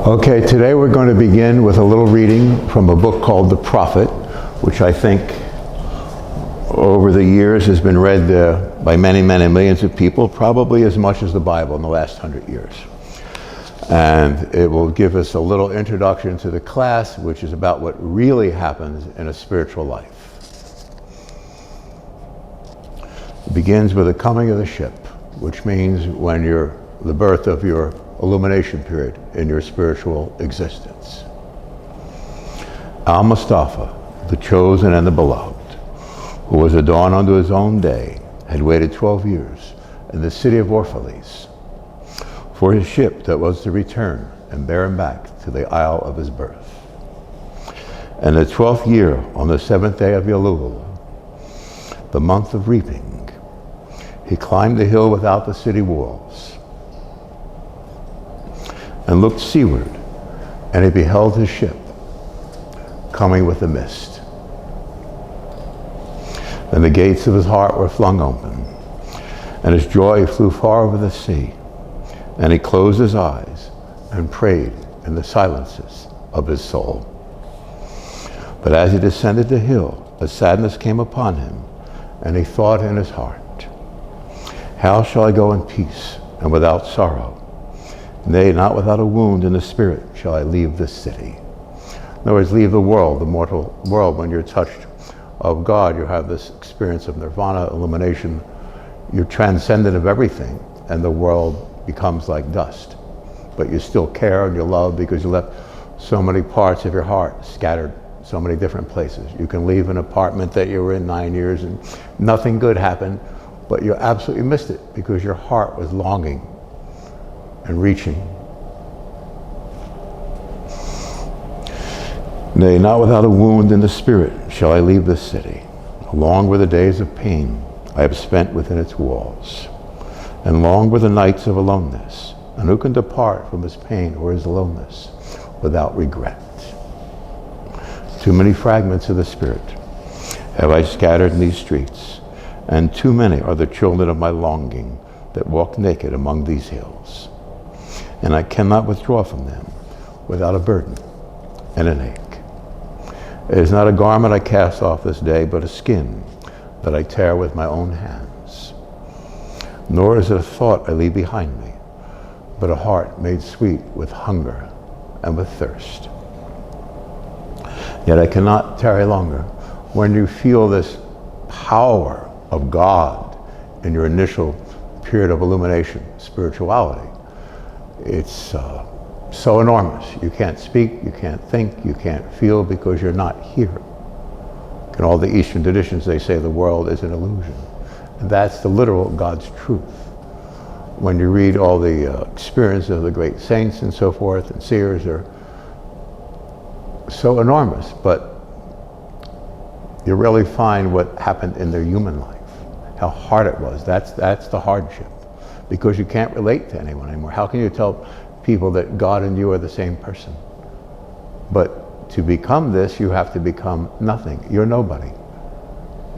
Okay, today we're going to begin with a little reading from a book called The Prophet, which I think over the years has been read by many, many millions of people, probably as much as the Bible in the last 100 years. And it will give us a little introduction to the class, which is about what really happens in a spiritual life. It begins with the coming of the ship, which means when the birth of your illumination period in your spiritual existence. Al-Mustafa, the chosen and the beloved, who was at dawn unto his own day, had waited 12 years in the city of Orphalese for his ship that was to return and bear him back to the isle of his birth. And the 12th year, on the 7th day of Elul, the month of reaping, he climbed the hill without the city walls and looked seaward, and he beheld his ship coming with the mist. Then the gates of his heart were flung open, and his joy flew far over the sea, and he closed his eyes and prayed in the silences of his soul. But as he descended the hill, a sadness came upon him, and he thought in his heart, how shall I go in peace and without sorrow? Nay, not without a wound in the spirit shall I leave this city. In other words, leave the world, the mortal world. When you're touched of God, you have this experience of nirvana, illumination. You're transcendent of everything, and the world becomes like dust. But you still care and you love because you left so many parts of your heart scattered so many different places. You can leave an apartment that you were in 9 years and nothing good happened, but you absolutely missed it because your heart was longing and reaching. Nay, not without a wound in the spirit shall I leave this city. Long were the days of pain I have spent within its walls, and long were the nights of aloneness. And who can depart from his pain or his aloneness without regret? Too many fragments of the spirit have I scattered in these streets, and too many are the children of my longing that walk naked among these hills. And I cannot withdraw from them without a burden and an ache. It is not a garment I cast off this day, but a skin that I tear with my own hands. Nor is it a thought I leave behind me, but a heart made sweet with hunger and with thirst. Yet I cannot tarry longer. When you feel this power of God in your initial period of illumination, spirituality, it's so enormous. You can't speak, you can't think, you can't feel because you're not here. In all the Eastern traditions, they say the world is an illusion. And that's the literal God's truth. When you read all the experiences of the great saints and so forth, and seers are so enormous, but you really find what happened in their human life, how hard it was. That's the hardship, because you can't relate to anyone anymore. How can you tell people that God and you are the same person? But to become this, you have to become nothing. You're nobody.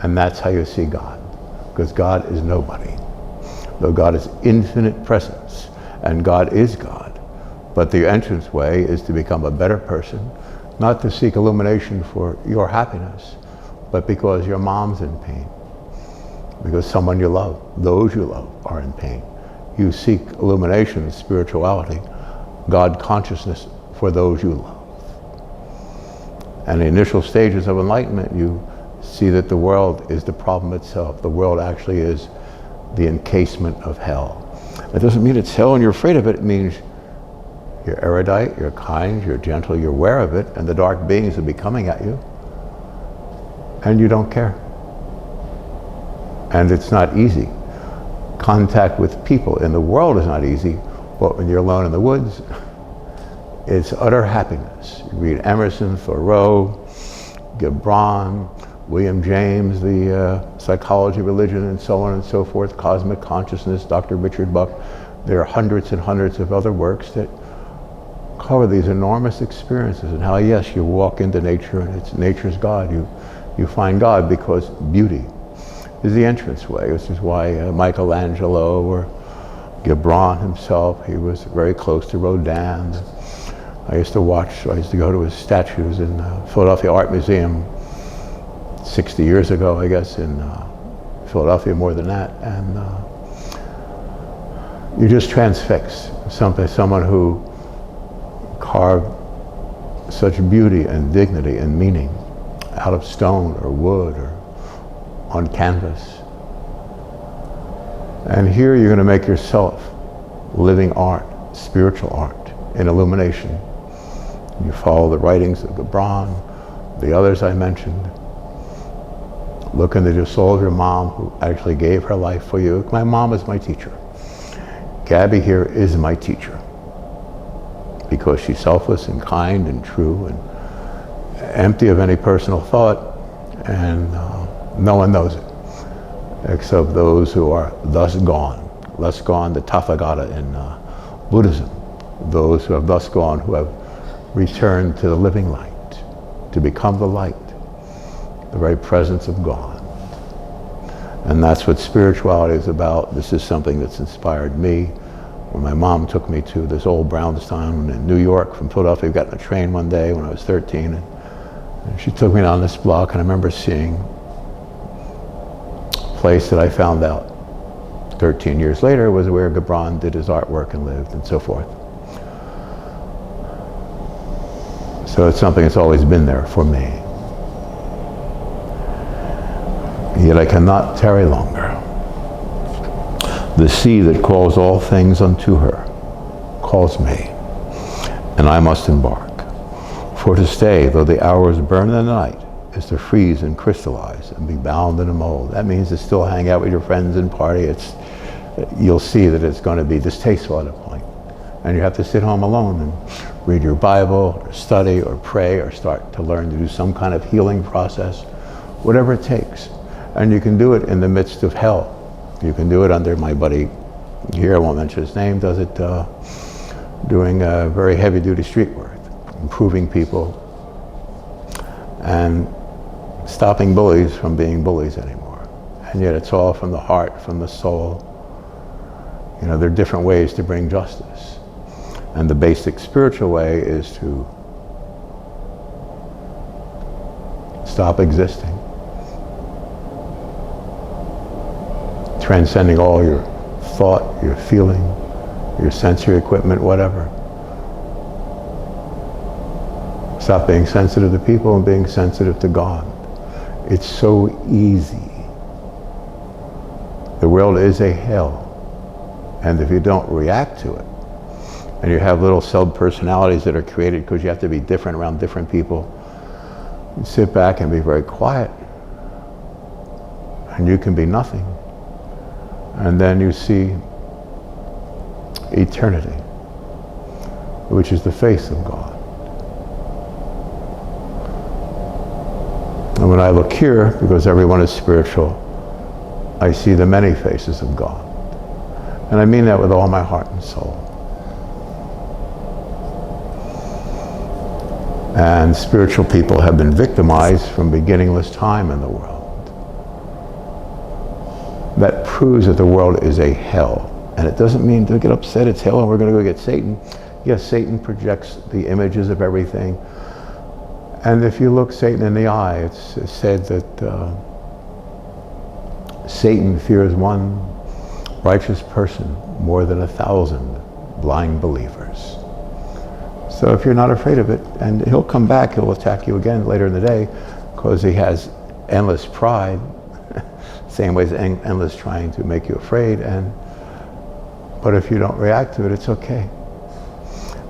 And that's how you see God, because God is nobody. Though God is infinite presence, and God is God. But the entranceway is to become a better person, not to seek illumination for your happiness, but because your mom's in pain, because someone you love, those you love, are in pain. You seek illumination, spirituality, God consciousness for those you love. And the initial stages of enlightenment, you see that the world is the problem itself. The world actually is the encasement of hell. It doesn't mean it's hell and you're afraid of it. It means you're erudite, you're kind, you're gentle, you're aware of it, and the dark beings will be coming at you, and you don't care. And it's not easy. Contact with people in the world is not easy, but when you're alone in the woods, it's utter happiness. You read Emerson, Thoreau, Gibran, William James, the Psychology of Religion, and so on and so forth, Cosmic Consciousness, Dr. Richard Buck. There are hundreds and hundreds of other works that cover these enormous experiences, and how, yes, you walk into nature and it's nature's God. You find God because beauty is the entranceway. This is why Michelangelo or Gibran himself, he was very close to Rodin. I used to go to his statues in Philadelphia Art Museum 60 years ago, I guess, in Philadelphia, more than that. And you're just transfixed. Someone who carved such beauty and dignity and meaning out of stone or wood or on canvas. And here you're going to make yourself living art, spiritual art, in illumination. You follow the writings of Gibran, the others I mentioned. Look into the soul of your mom, who actually gave her life for you. My mom is my teacher. Gabby here is my teacher, because she's selfless and kind and true and empty of any personal thought, and no one knows it except those who are thus gone, the Tathagata in Buddhism, those who have thus gone, who have returned to the living light, to become the light, the very presence of God. And that's what spirituality is about. This is something that's inspired me. When my mom took me to this old brownstone in New York from Philadelphia, I got on a train one day when I was 13, and she took me down this block, and I remember seeing a place that I found out 13 years later was where Gibran did his artwork and lived, and so forth. So it's something that's always been there for me. Yet I cannot tarry longer. The sea that calls all things unto her calls me, and I must embark. For to stay, though the hours burn in the night, is to freeze and crystallize and be bound in a mold. That means to still hang out with your friends and party. You'll see that it's going to be distasteful at a point. And you have to sit home alone and read your Bible, or study, or pray, or start to learn to do some kind of healing process, whatever it takes. And you can do it in the midst of hell. You can do it under my buddy here, I won't mention his name, does it doing very heavy-duty street work, improving people, and stopping bullies from being bullies anymore. And yet it's all from the heart, from the soul. You know, there are different ways to bring justice. And the basic spiritual way is to stop existing, transcending all your thought, your feeling, your sensory equipment, whatever. Stop being sensitive to people and being sensitive to God. It's so easy. The world is a hell. And if you don't react to it, and you have little sub-personalities that are created because you have to be different around different people, you sit back and be very quiet, and you can be nothing. And then you see eternity, which is the face of God. And when I look here, because everyone is spiritual, I see the many faces of God. And I mean that with all my heart and soul. And spiritual people have been victimized from beginningless time in the world. That proves that the world is a hell. And it doesn't mean to get upset it's hell and we're going to go get Satan. Yes, Satan projects the images of everything. And if you look Satan in the eye, it's said that Satan fears one righteous person more than 1,000 blind believers. So if you're not afraid of it, and he'll come back, he'll attack you again later in the day, because he has endless pride, same way as endless trying to make you afraid. But if you don't react to it, it's okay.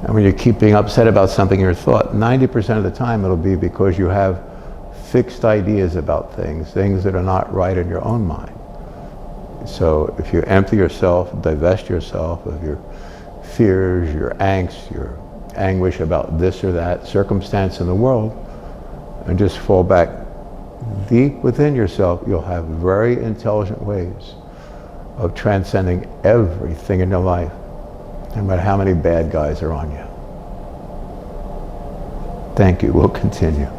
And when you keep being upset about something in your thought, 90% of the time it'll be because you have fixed ideas about things that are not right in your own mind. So if you empty yourself, divest yourself of your fears, your angst, your anguish about this or that circumstance in the world, and just fall back deep within yourself, you'll have very intelligent ways of transcending everything in your life, no matter how many bad guys are on you. Thank you. We'll continue.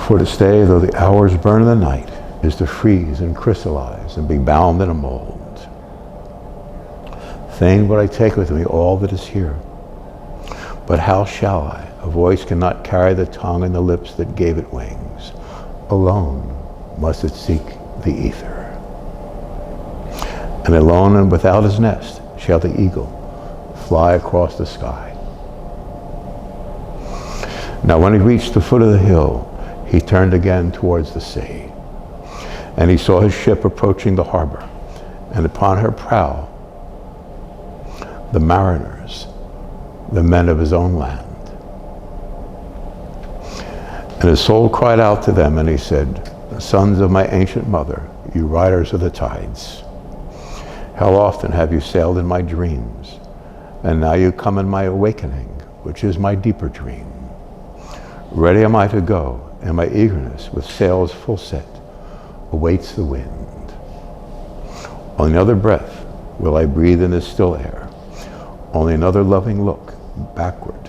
For to stay, though the hours burn in the night, is to freeze and crystallize and be bound in a mold. Fain would I take with me all that is here, But how shall I? A voice cannot carry the tongue and the lips that gave it wings. Alone must it seek the ether. And alone and without his nest shall the eagle fly across the sky. Now when he reached the foot of the hill, he turned again towards the sea. And he saw his ship approaching the harbor, and upon her prow the mariners, the men of his own land. And his soul cried out to them, and he said, Sons of my ancient mother, you riders of the tides, how often have you sailed in my dreams, and now you come in my awakening, which is my deeper dream. Ready am I to go, and my eagerness, with sails full set, awaits the wind. Only another breath will I breathe in this still air, only another loving look backward,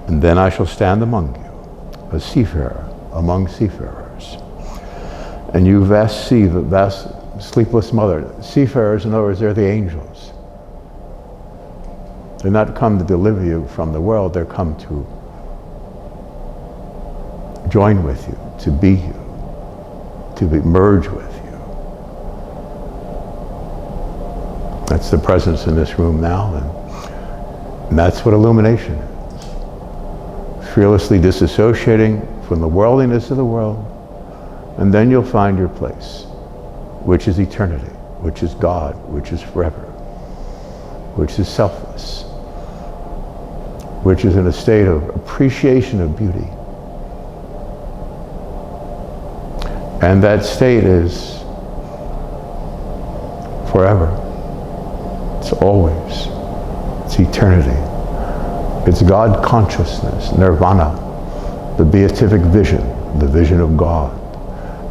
and then I shall stand among you, a seafarer among seafarers. And you vast sea, the vast sleepless mother, seafarers, in other words, they're the angels. They're not come to deliver you from the world, they're come to join with you, to be you, to be merged with you. That's the presence in this room now, and that's what illumination is. Fearlessly disassociating from the worldliness of the world, and then you'll find your place, which is eternity, which is God, which is forever, which is selfless, which is in a state of appreciation of beauty. And that state is forever. It's always. It's eternity. It's God consciousness, nirvana, the beatific vision, the vision of God.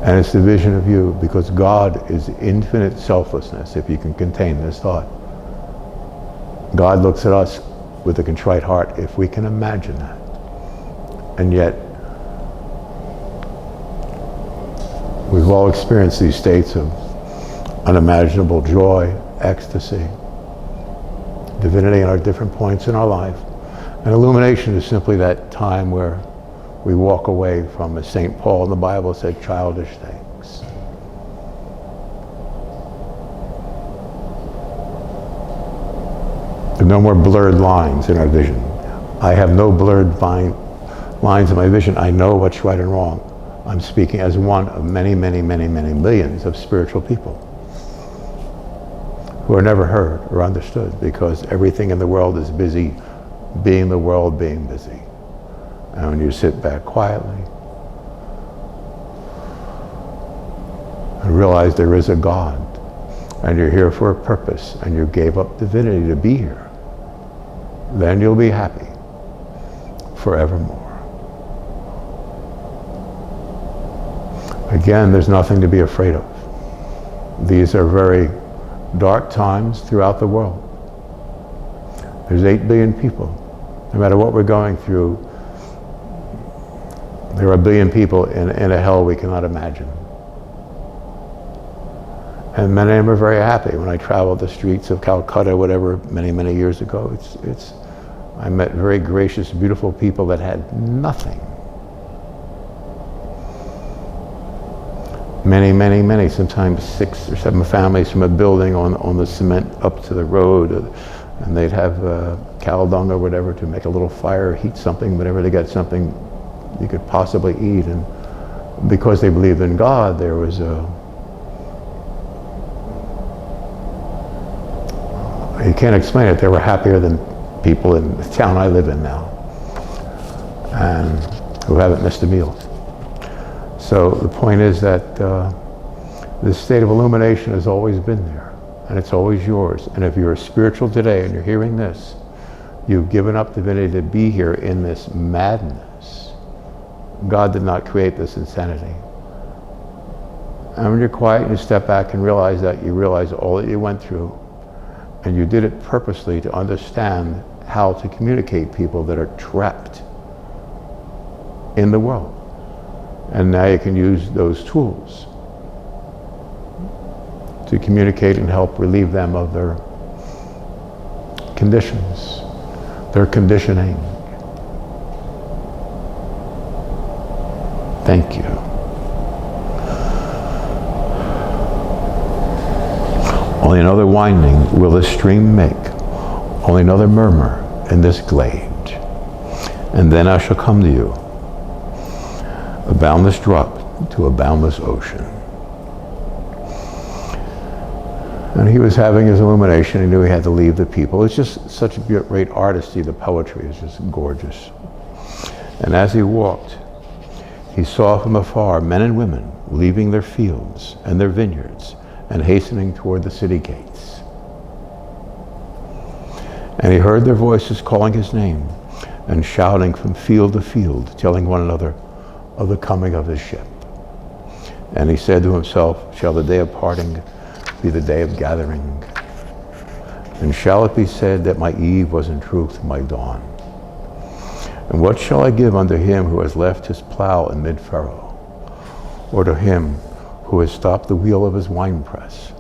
And it's the vision of you, because God is infinite selflessness, if you can contain this thought. God looks at us with a contrite heart, if we can imagine that. And yet, we've all experienced these states of unimaginable joy, ecstasy, divinity in our different points in our life. And illumination is simply that time where we walk away from, as St. Paul in the Bible said, childish things. There are no more blurred lines in our vision. I have no blurred lines in my vision. I know what's right and wrong. I'm speaking as one of many, many, many, many millions of spiritual people who are never heard or understood, because everything in the world is busy being the world being busy. And when you sit back quietly and realize there is a God, and you're here for a purpose, and you gave up divinity to be here, then you'll be happy forevermore. Again, there's nothing to be afraid of. These are very dark times throughout the world. There's 8 billion people. No matter what we're going through, there are a billion people in a hell we cannot imagine. And many of them are very happy. When I traveled the streets of Calcutta, whatever, many, many years ago, I met very gracious, beautiful people that had nothing. Many, many, many, sometimes 6 or 7 families from a building on the cement up to the road, and they'd have cow dung or whatever to make a little fire, heat something, whatever, to get something you could possibly eat. And because they believed in God, there was you can't explain it, they were happier than people in the town I live in now, and who haven't missed a meal. So the point is that this state of illumination has always been there, and it's always yours. And if you're spiritual today and you're hearing this, you've given up divinity to be here in this madness. God did not create this insanity. And when you're quiet and you step back and realize that, you realize all that you went through, and you did it purposely to understand how to communicate people that are trapped in the world. And now you can use those tools to communicate and help relieve them of their conditions. their conditioning. Thank you. Only another winding will this stream make, only another murmur in this glade. And then I shall come to you, a boundless drop to a boundless ocean. And he was having his illumination. He knew he had to leave the people. It's just such a great artistry. The poetry is just gorgeous. And as he walked, he saw from afar men and women leaving their fields and their vineyards and hastening toward the city gates. And he heard their voices calling his name and shouting from field to field, telling one another of the coming of his ship. And he said to himself, shall the day of parting be the day of gathering? And shall it be said that my eve was in truth my dawn? And what shall I give unto him who has left his plow in mid-furrow, or to him who has stopped the wheel of his winepress?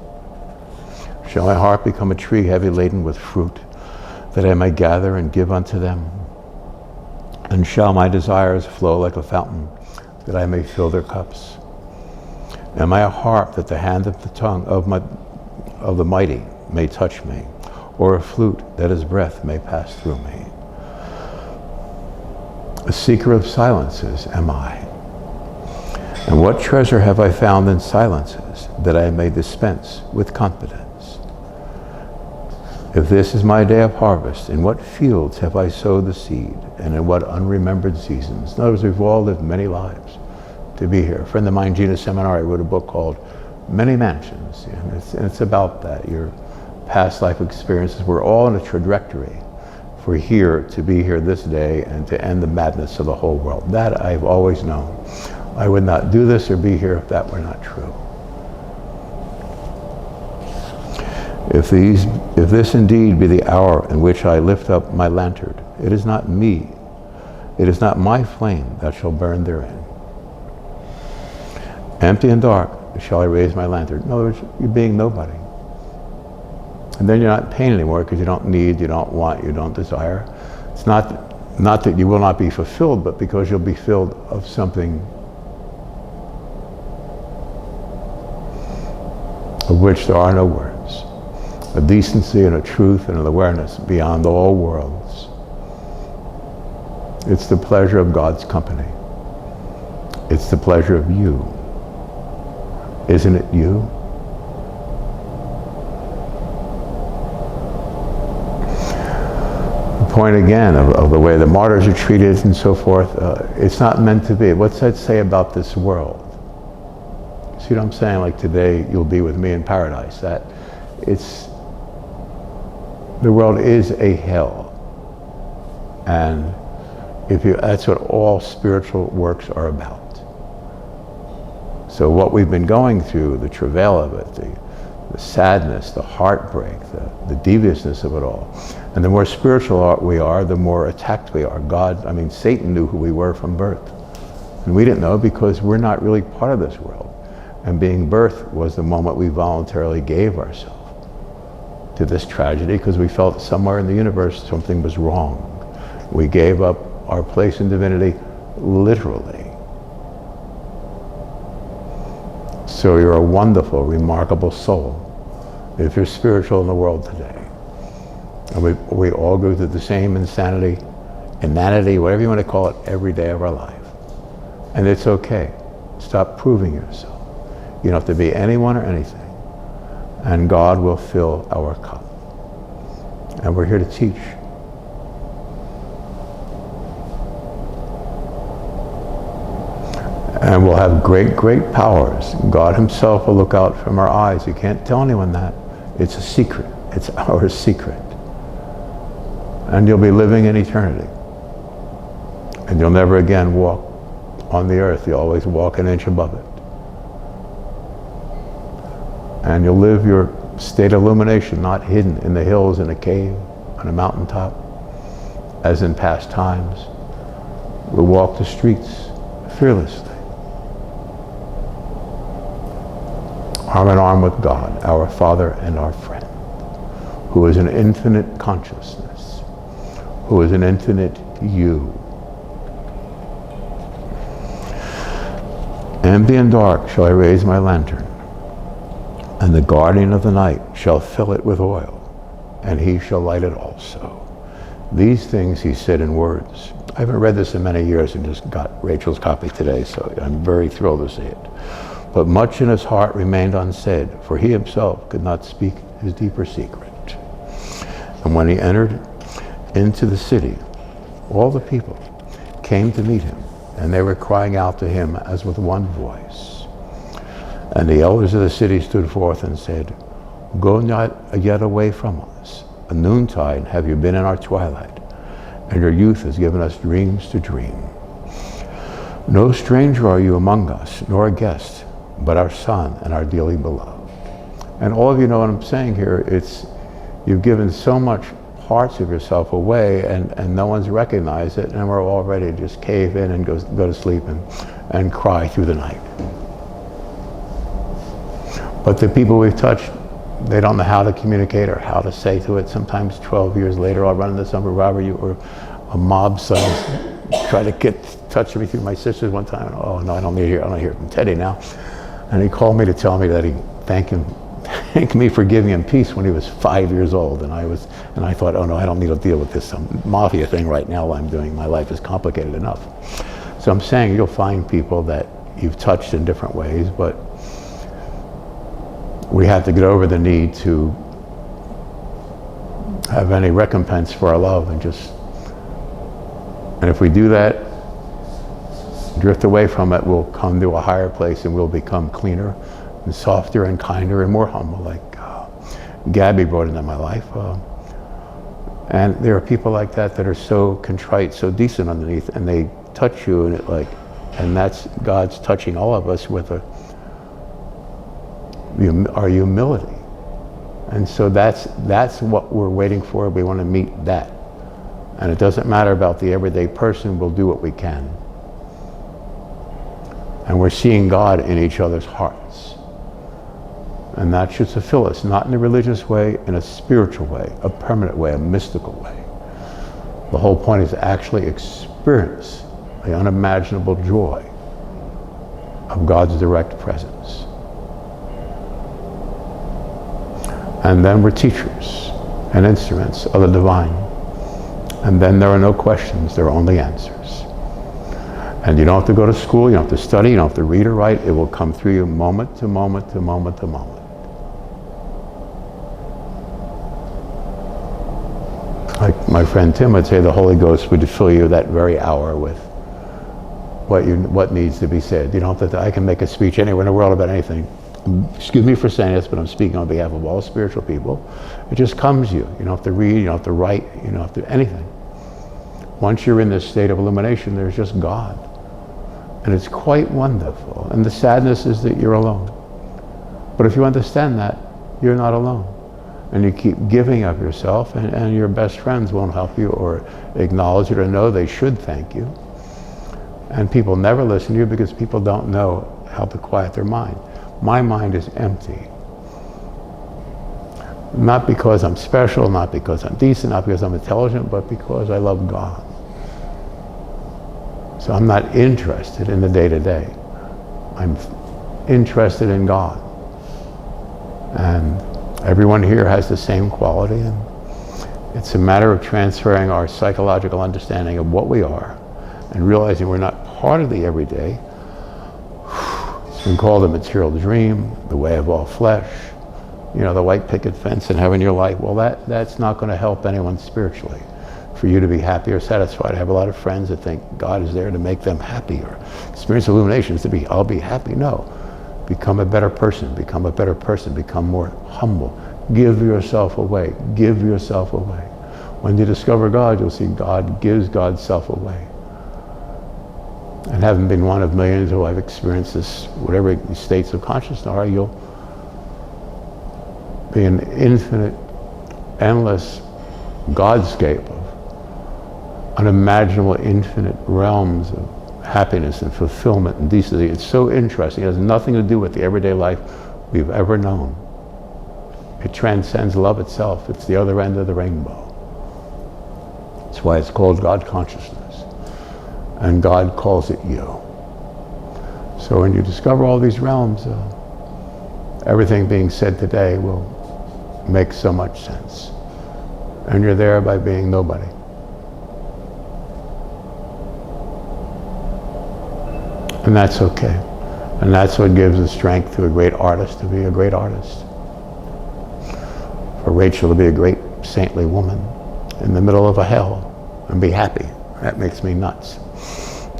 Shall my heart become a tree heavy laden with fruit, that I may gather and give unto them? And shall my desires flow like a fountain, that I may fill their cups? Am I a harp that the hand of the tongue of the mighty may touch me, or a flute that his breath may pass through me? A seeker of silences am I. And what treasure have I found in silences, that I may dispense with confidence? If this is my day of harvest, in what fields have I sowed the seed, and in what unremembered seasons? In other words, we've all lived many lives to be here. A friend of mine, Gina Seminari, wrote a book called Many Mansions, and it's about that, your past life experiences. We're all on a trajectory for here to be here this day and to end the madness of the whole world. That I've always known. I would not do this or be here if that were not true. If this indeed be the hour in which I lift up my lantern, it is not me, it is not my flame that shall burn therein. Empty and dark shall I raise my lantern. In other words, you're being nobody. And then you're not in pain anymore because you don't need, you don't want, you don't desire. It's not that you will not be fulfilled, but because you'll be filled of something of which there are no words. A decency and a truth and an awareness beyond all worlds. It's the pleasure of God's company. It's the pleasure of you. Isn't it you? The point again of the way the martyrs are treated and so forth, it's not meant to be. What's that say about this world? See what I'm saying? Like today, you'll be with me in paradise. The world is a hell. And that's what all spiritual works are about. So what we've been going through, the travail of it, the sadness, the heartbreak, the deviousness of it all. And the more spiritual we are, the more attacked we are. Satan knew who we were from birth. And we didn't know because we're not really part of this world. And being birthed was the moment we voluntarily gave ourselves to this tragedy because we felt somewhere in the universe something was wrong. We gave up our place in divinity literally. So you're a wonderful, remarkable soul if you're spiritual in the world today. And we all go through the same insanity, inanity, whatever you want to call it, every day of our life. And it's okay. Stop proving yourself. You don't have to be anyone or anything. And God will fill our cup. And we're here to teach. And we'll have great, great powers. God himself will look out from our eyes. You can't tell anyone that. It's a secret. It's our secret. And you'll be living in eternity. And you'll never again walk on the earth. You'll always walk an inch above it. And you'll live your state of illumination, not hidden in the hills, in a cave, on a mountaintop, as in past times. We'll walk the streets fearlessly, arm in arm with God, our Father and our friend, who is an infinite consciousness, who is an infinite you. Ambient dark shall I raise my lantern, and the guardian of the night shall fill it with oil, and he shall light it also. These things he said in words. I haven't read this in many years and just got Rachel's copy today, so I'm very thrilled to see it. But much in his heart remained unsaid, for he himself could not speak his deeper secret. And when he entered into the city, all the people came to meet him, and they were crying out to him as with one voice. And the elders of the city stood forth and said, Go not yet away from us. A noontide have you been in our twilight, and your youth has given us dreams to dream. No stranger are you among us, nor a guest, but our son and our dearly beloved. And all of you know what I'm saying here. You've given so much parts of yourself away, and no one's recognized it, and we're all ready to just cave in and go to sleep and cry through the night. But the people we've touched, they don't know how to communicate or how to say to it. Sometimes 12 years later, I'll run into somebody, Robert, or a mob son try to touch me through my sisters one time. Oh no, I don't hear from Teddy now. And he called me to tell me that he thanked me for giving him peace when he was 5 years old. And I thought, oh no, I don't need to deal with this mafia thing right now while I'm doing, my life is complicated enough. So I'm saying you'll find people that you've touched in different ways, but we have to get over the need to have any recompense for our love, and if we do that, drift away from it, we'll come to a higher place and we'll become cleaner and softer and kinder and more humble, like Gabby brought into my life. And there are people like that are so contrite, so decent underneath, and they touch you, and that's God's touching all of us with our humility. And so that's what we're waiting for. We want to meet that. And it doesn't matter about the everyday person, we'll do what we can. And we're seeing God in each other's hearts. And that should fulfill us, not in a religious way, in a spiritual way, a permanent way, a mystical way. The whole point is to actually experience the unimaginable joy of God's direct presence. And then we're teachers and instruments of the divine. And then there are no questions, there are only answers. And you don't have to go to school, you don't have to study, you don't have to read or write. It will come through you moment to moment to moment to moment. Like my friend Tim would say, the Holy Ghost would fill you that very hour with what needs to be said. You don't have to, I can make a speech anywhere in the world about anything. Excuse me for saying this, but I'm speaking on behalf of all spiritual people. It just comes to you. You don't have to read, you don't have to write, you don't have to anything. Once you're in this state of illumination, there's just God. And it's quite wonderful. And the sadness is that you're alone. But if you understand that, you're not alone. And you keep giving of yourself, and your best friends won't help you or acknowledge it or know they should thank you. And people never listen to you because people don't know how to quiet their mind. My mind is empty. Not because I'm special, not because I'm decent, not because I'm intelligent, but because I love God. So I'm not interested in the day-to-day. I'm interested in God. And everyone here has the same quality, and it's a matter of transferring our psychological understanding of what we are and realizing we're not part of the everyday. It's been called the material dream, the way of all flesh, the white picket fence and having your life. Well, that's not going to help anyone spiritually. For you to be happy or satisfied. I have a lot of friends that think God is there to make them happy, or experience illuminations to be, I'll be happy. No. Become a better person, become more humble. Give yourself away, give yourself away. When you discover God, you'll see God gives God's self away. And having been one of millions who have experienced this, whatever states of consciousness are, you'll be an infinite, endless Godscape of unimaginable, infinite realms of happiness and fulfillment and decency. It's so interesting. It has nothing to do with the everyday life we've ever known. It transcends love itself. It's the other end of the rainbow. That's why it's called God consciousness. And God calls it you. So when you discover all these realms, everything being said today will make so much sense. And you're there by being nobody. And that's okay. And that's what gives the strength to a great artist to be a great artist. For Rachel to be a great saintly woman in the middle of a hell and be happy. That makes me nuts.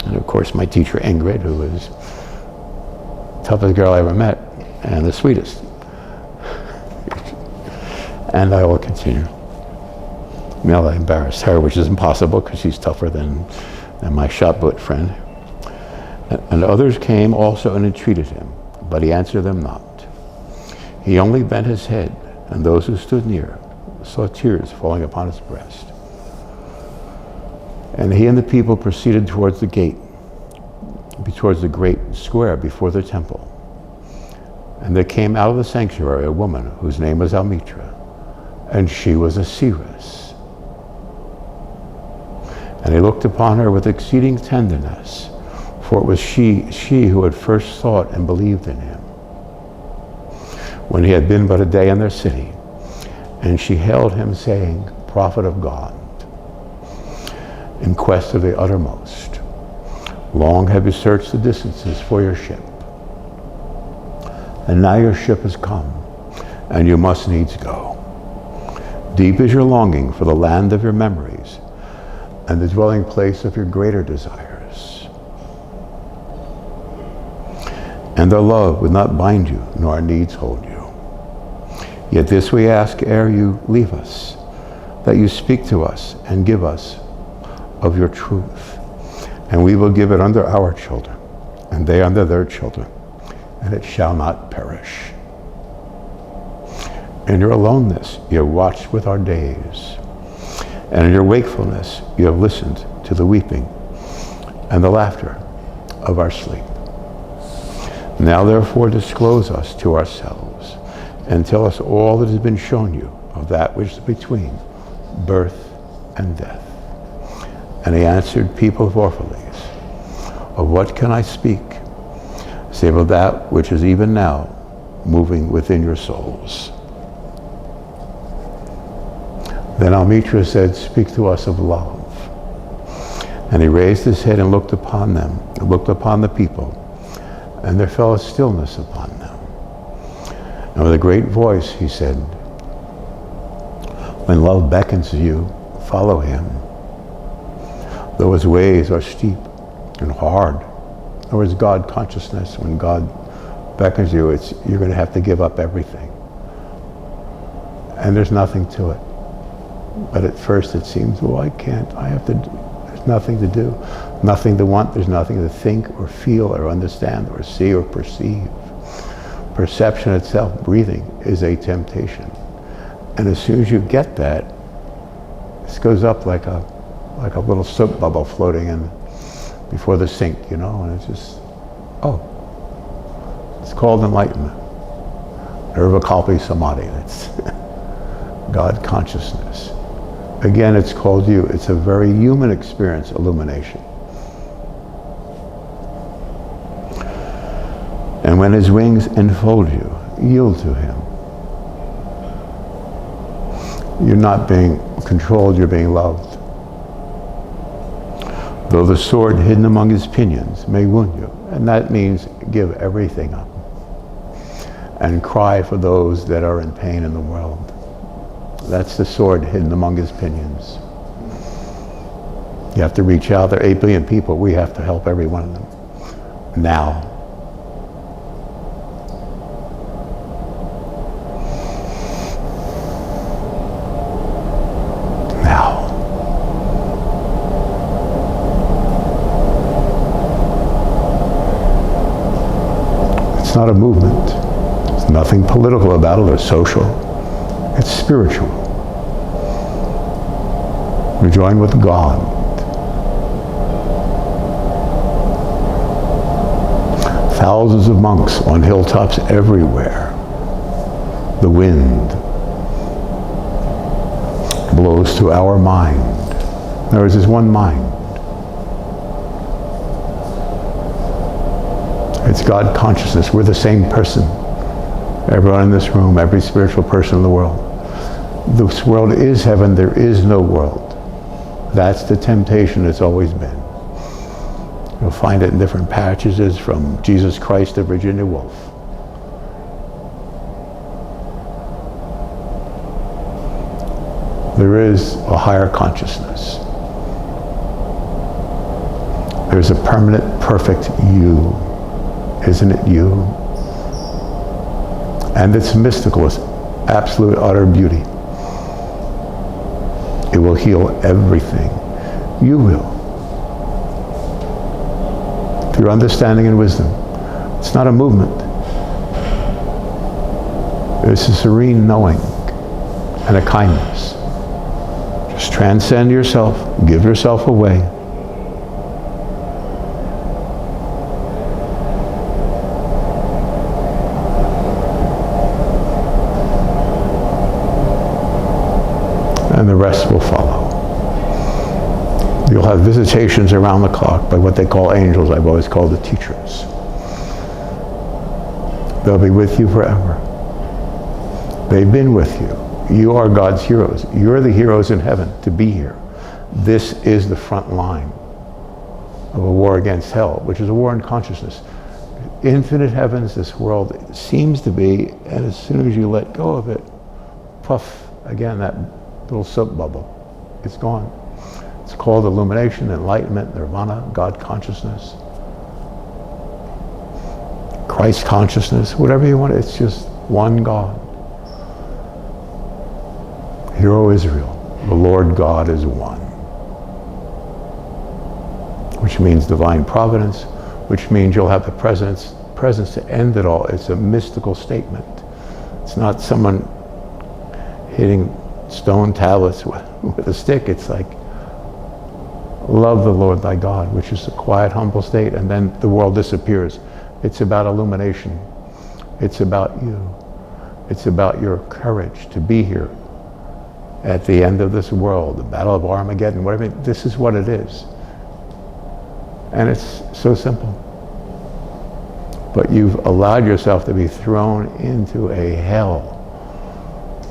And of course my teacher Ingrid, who was the toughest girl I ever met and the sweetest. And I will continue. I embarrassed her, which is impossible because she's tougher than my shot put friend. And others came also and entreated him, but he answered them not. He only bent his head, and those who stood near saw tears falling upon his breast. And he and the people proceeded towards the gate, towards the great square before the temple. And there came out of the sanctuary a woman whose name was Almitra, and she was a seeress. And he looked upon her with exceeding tenderness, for it was she who had first sought and believed in him, when he had been but a day in their city. And she hailed him, saying, Prophet of God, in quest of the uttermost. Long have you searched the distances for your ship, and now your ship has come, and you must needs go. Deep is your longing for the land of your memories, and the dwelling place of your greater desires. And our love would not bind you, nor our needs hold you. Yet this we ask ere you leave us, that you speak to us and give us of your truth. And we will give it unto our children, and they unto their children, and it shall not perish. In your aloneness you have watched with our days, and in your wakefulness you have listened to the weeping and the laughter of our sleep. Now therefore disclose us to ourselves, and tell us all that has been shown you of that which is between birth and death. And he answered, People of Orphalese, of what can I speak, save of that which is even now moving within your souls? Then Almitra said, Speak to us of love. And he raised his head and looked upon them, and looked upon the people, and there fell a stillness upon them. And with a great voice he said, When love beckons you, follow him. Though his ways are steep and hard, or is God consciousness, when God beckons you, you're going to have to give up everything. And there's nothing to it. But at first it seems, well, there's nothing to do, nothing to want, there's nothing to think or feel or understand or see or perceive. Perception itself, breathing, is a temptation. And as soon as you get that, this goes up like a little soap bubble floating in before the sink, and it's just, it's called enlightenment. Nirvikalpa Samadhi, it's God consciousness. Again, it's called you. It's a very human experience, illumination. And when his wings enfold you, yield to him. You're not being controlled, you're being loved. Though the sword hidden among his pinions may wound you, and that means give everything up. And cry for those that are in pain in the world. That's the sword hidden among his pinions. You have to reach out. There are 8 billion people. We have to help every one of them. Now. Now. It's not a movement. There's nothing political about it or social. It's spiritual. We join with God. Thousands of monks on hilltops everywhere. The wind blows to our mind There is one mind. It's God consciousness. We're the same person. Everyone in this room, every spiritual person in the world. This world is heaven. There is no world. That's the temptation it's always been. You'll find it in different passages from Jesus Christ to Virginia Woolf. There is a higher consciousness. There's a permanent, perfect you. Isn't it you? And it's mystical. It's absolute, utter beauty. It will heal everything. You will. Through understanding and wisdom. It's not a movement. It's a serene knowing and a kindness. Just transcend yourself, give yourself away. And the rest will follow. You'll have visitations around the clock by what they call angels. I've always called the teachers. They'll be with you forever. They've been with you. You are God's heroes. You're the heroes in heaven to be here. This is the front line of a war against hell, which is a war in consciousness. Infinite heavens, this world seems to be, and as soon as you let go of it, puff, again, that little soap bubble. It's gone. It's called illumination, enlightenment, nirvana, God consciousness, Christ consciousness, whatever you want. It's just one God. Hear, O Israel, the Lord God is one. Which means divine providence, which means you'll have the presence to end it all. It's a mystical statement. It's not someone hitting stone tablets with a stick. It's like, love the Lord thy God, which is a quiet, humble state, and then the world disappears. It's about illumination. It's about you. It's about your courage to be here at the end of this world, the Battle of Armageddon, whatever. This is what it is. And it's so simple. But you've allowed yourself to be thrown into a hell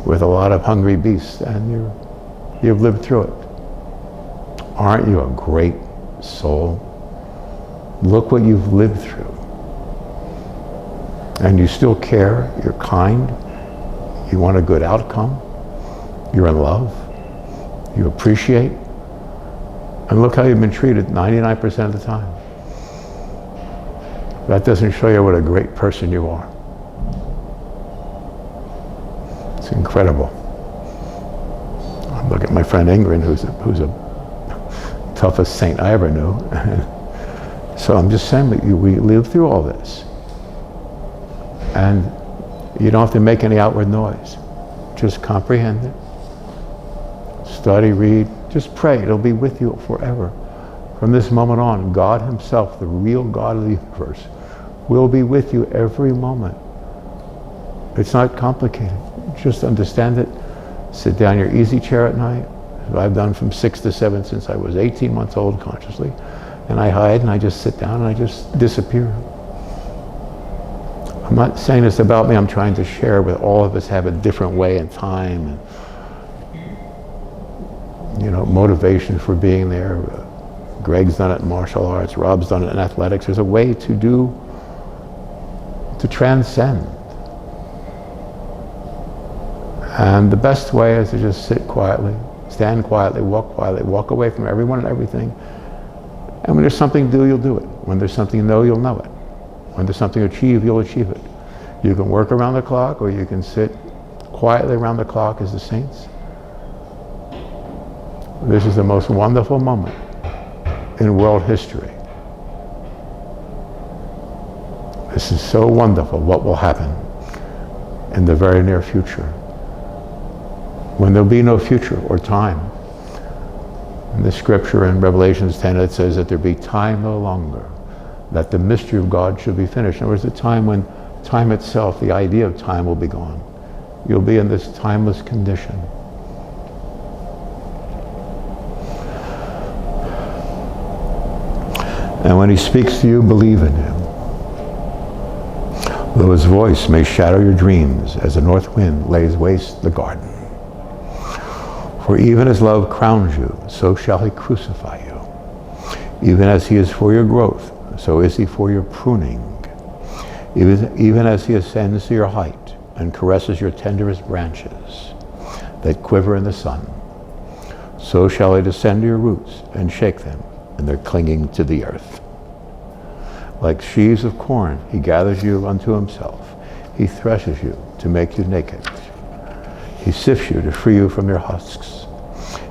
with a lot of hungry beasts, and you've lived through it. Aren't you a great soul? Look what you've lived through. And you still care, you're kind, you want a good outcome, you're in love, you appreciate, and look how you've been treated 99% of the time. That doesn't show you what a great person you are. It's incredible. Look at my friend Ingrid, who's a toughest saint I ever knew. So I'm just saying that we live through all this. And you don't have to make any outward noise. Just comprehend it. Study, read, just pray. It'll be with you forever. From this moment on, God himself, the real God of the universe, will be with you every moment. It's not complicated. Just understand it. Sit down in your easy chair at night. I've done from 6 to 7 since I was 18 months old consciously. And I hide and I just sit down and I just disappear. I'm not saying this about me. I'm trying to share with all of us have a different way and time and, motivation for being there. Greg's done it in martial arts. Rob's done it in athletics. There's a way to transcend. And the best way is to just sit quietly, stand quietly, walk away from everyone and everything. And when there's something to do, you'll do it. When there's something to know, you'll know it. When there's something to achieve, you'll achieve it. You can work around the clock, or you can sit quietly around the clock as the saints. This is the most wonderful moment in world history. This is so wonderful what will happen in the very near future, when there'll be no future or time. In the scripture in Revelations 10, it says that there be time no longer, that the mystery of God should be finished. In other words, a time when time itself, the idea of time, will be gone. You'll be in this timeless condition. And when he speaks to you, believe in him. Though his voice may shadow your dreams as the north wind lays waste the garden. For even as love crowns you, so shall he crucify you. Even as he is for your growth, so is he for your pruning. Even as he ascends to your height and caresses your tenderest branches that quiver in the sun, so shall he descend to your roots and shake them in their clinging to the earth. Like sheaves of corn, he gathers you unto himself. He threshes you to make you naked. He sifts you to free you from your husks.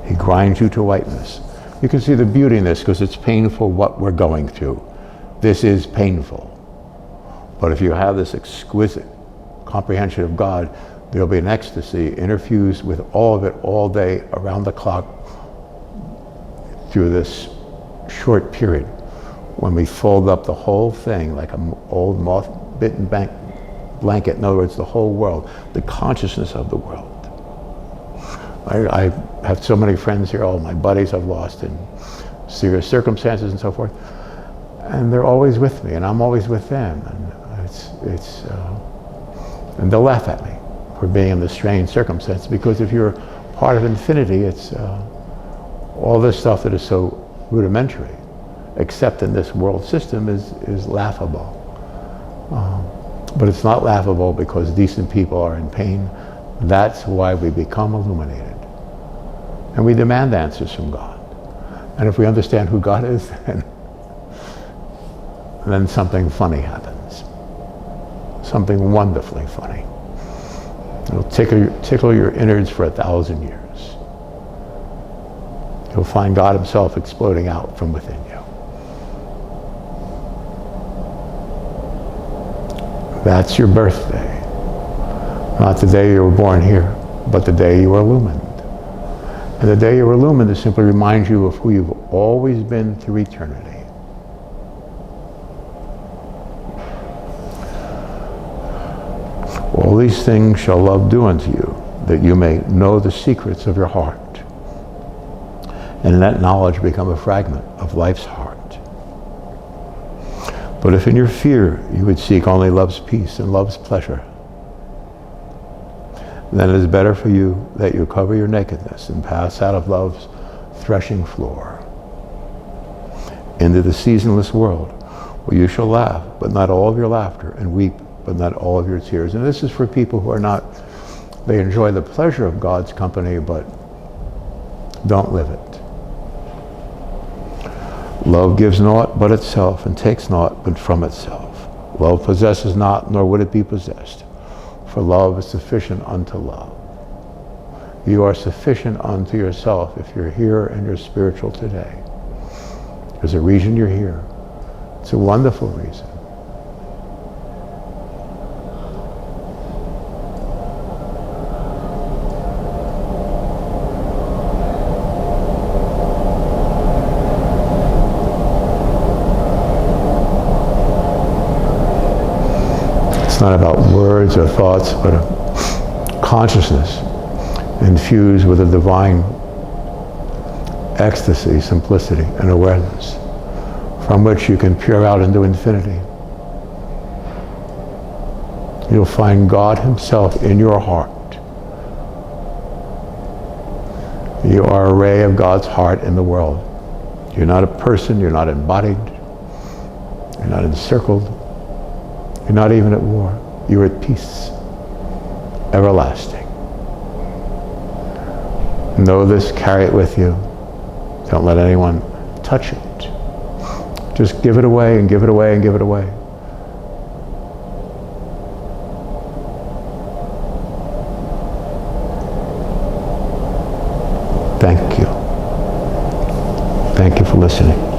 He grinds you to whiteness. You can see the beauty in this because it's painful what we're going through. This is painful. But if you have this exquisite comprehension of God, there'll be an ecstasy interfused with all of it all day, around the clock, through this short period, when we fold up the whole thing like an old moth-bitten blanket. In other words, the whole world, the consciousness of the world. I have so many friends here, all my buddies I've lost in serious circumstances and so forth, and they're always with me, and I'm always with them, and and they'll laugh at me for being in this strange circumstance, because if you're part of infinity, it's all this stuff that is so rudimentary, except in this world system, is laughable. But it's not laughable because decent people are in pain. That's why we become illuminated. And we demand answers from God. And if we understand who God is, then something funny happens. Something wonderfully funny. It'll tickle your innards for 1,000 years. You'll find God himself exploding out from within you. That's your birthday. Not the day you were born here, but the day you were illumined. And the day you were illumined, it simply reminds you of who you've always been through eternity. All these things shall love do unto you, that you may know the secrets of your heart, and in that knowledge become a fragment of life's heart. But if in your fear you would seek only love's peace and love's pleasure, then it is better for you that you cover your nakedness and pass out of love's threshing floor into the seasonless world, where you shall laugh, but not all of your laughter, and weep, but not all of your tears. And this is for people who are not, they enjoy the pleasure of God's company, but don't live it. Love gives naught but itself, and takes naught but from itself. Love possesses not, nor would it be possessed. For love is sufficient unto love. You are sufficient unto yourself if you're here and you're spiritual today. There's a reason you're here. It's a wonderful reason. It's not about words or thoughts, but a consciousness infused with a divine ecstasy, simplicity, and awareness, from which you can peer out into infinity. You'll find God himself in your heart. You are a ray of God's heart in the world. You're not a person, you're not embodied, you're not encircled, you're not even at war. You're at peace, everlasting. Know this, carry it with you. Don't let anyone touch it. Just give it away and give it away and give it away. Thank you. Thank you for listening.